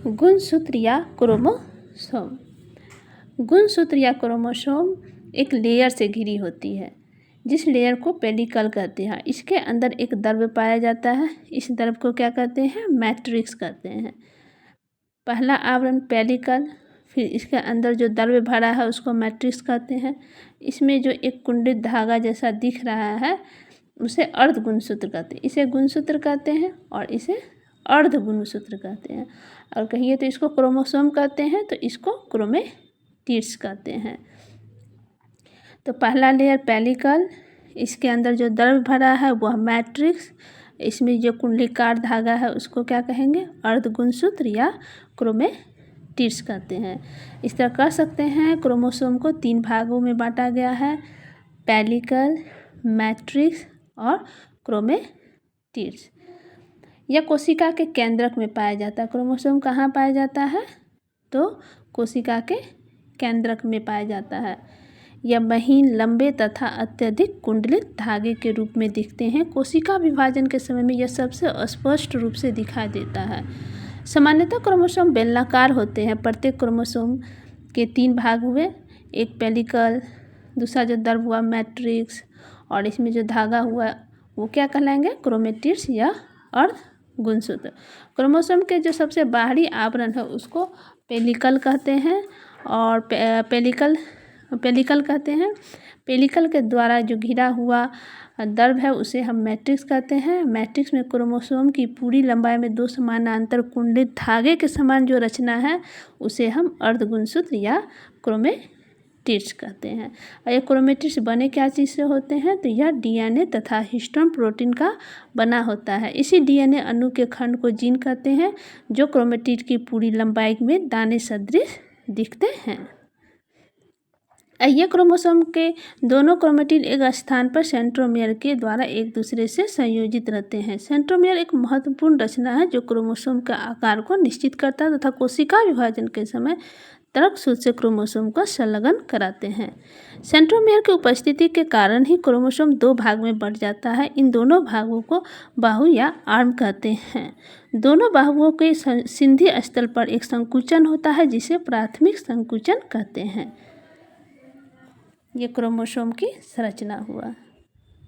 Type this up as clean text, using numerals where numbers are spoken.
गुणसूत्र या क्रोमोसोम। गुणसूत्र या क्रोमोसोम एक लेयर से घिरी होती है जिस लेयर को पेलिकल कहते हैं। इसके अंदर एक द्रव्य पाया जाता है। इस द्रव्य को क्या कहते हैं? मैट्रिक्स कहते हैं। पहला आवरण पेलिकल, फिर इसके अंदर जो द्रव्य भरा है उसको मैट्रिक्स कहते हैं। इसमें जो एक कुंडलित धागा जैसा दिख रहा है उसे अर्ध गुणसूत्र कहते हैं। इसे गुणसूत्र कहते हैं और इसे अर्ध गुणसूत्र कहते हैं। और कहिए तो इसको क्रोमोसोम कहते हैं, तो इसको क्रोमेटिड्स कहते हैं। तो पहला लेयर पेलिकल, इसके अंदर जो द्रव्य भरा है वह मैट्रिक्स, इसमें जो कुंडलीकार धागा है उसको क्या कहेंगे? अर्ध गुणसूत्र या क्रोमेटिड्स कहते हैं। इस तरह कह सकते हैं क्रोमोसोम को 3 भागों में बांटा गया है, पेलिकल, मैट्रिक्स और क्रोमेटिड्स। यह कोशिका के केंद्रक में पाया जाता है। क्रोमोसोम कहाँ पाया जाता है? तो कोशिका के केंद्रक में पाया जाता है। यह महीन, लंबे तथा अत्यधिक कुंडलित धागे के रूप में दिखते हैं। कोशिका विभाजन के समय में यह सबसे स्पष्ट रूप से दिखाई देता है। सामान्यतः क्रोमोसोम बेलनाकार होते हैं। प्रत्येक क्रोमोसोम के 3 भाग हुए, एक पेलिकल, दूसरा जो द्रव्य हुआ मैट्रिक्स, और इसमें जो धागा हुआ वो क्या कहलाएंगे? क्रोमेटिड्स या अर्ध गुणसूत्र। क्रोमोसोम के जो सबसे बाहरी आवरण है उसको पेलिकल कहते हैं और पेलिकल कहते हैं। पेलिकल के द्वारा जो घिरा हुआ द्रव्य है उसे हम मैट्रिक्स कहते हैं। मैट्रिक्स में क्रोमोसोम की पूरी लंबाई में 2 समानांतर कुंडलित धागे के समान जो रचना है उसे हम अर्ध गुणसूत्र या क्रोमेटिड्स कहते हैं। और ये क्रोमेटिड्स बने क्या चीज़ से होते हैं? तो यह डीएनए तथा हिस्टोन प्रोटीन का बना होता है। इसी डीएनए अणु के खंड को जीन कहते हैं जो क्रोमेटिड की पूरी लंबाई में दाने सदृश दिखते हैं। ये क्रोमोसोम के दोनों क्रोमेटिड एक स्थान पर सेंट्रोमियर के द्वारा एक दूसरे से संयोजित रहते हैं। सेंट्रोमियर एक महत्वपूर्ण रचना है जो क्रोमोसोम के आकार को निश्चित करता है तथा कोशिका विभाजन के समय तरक सूत्र से क्रोमोसोम का संलग्न कराते हैं। सेंट्रोमियर की उपस्थिति के कारण ही क्रोमोसोम 2 भाग में बढ़ जाता है। इन दोनों भागों को बाहु या आर्म कहते हैं। दोनों बाहुओं के संधि स्थल पर एक संकुचन होता है जिसे प्राथमिक संकुचन कहते हैं। ये क्रोमोसोम की संरचना हुआ।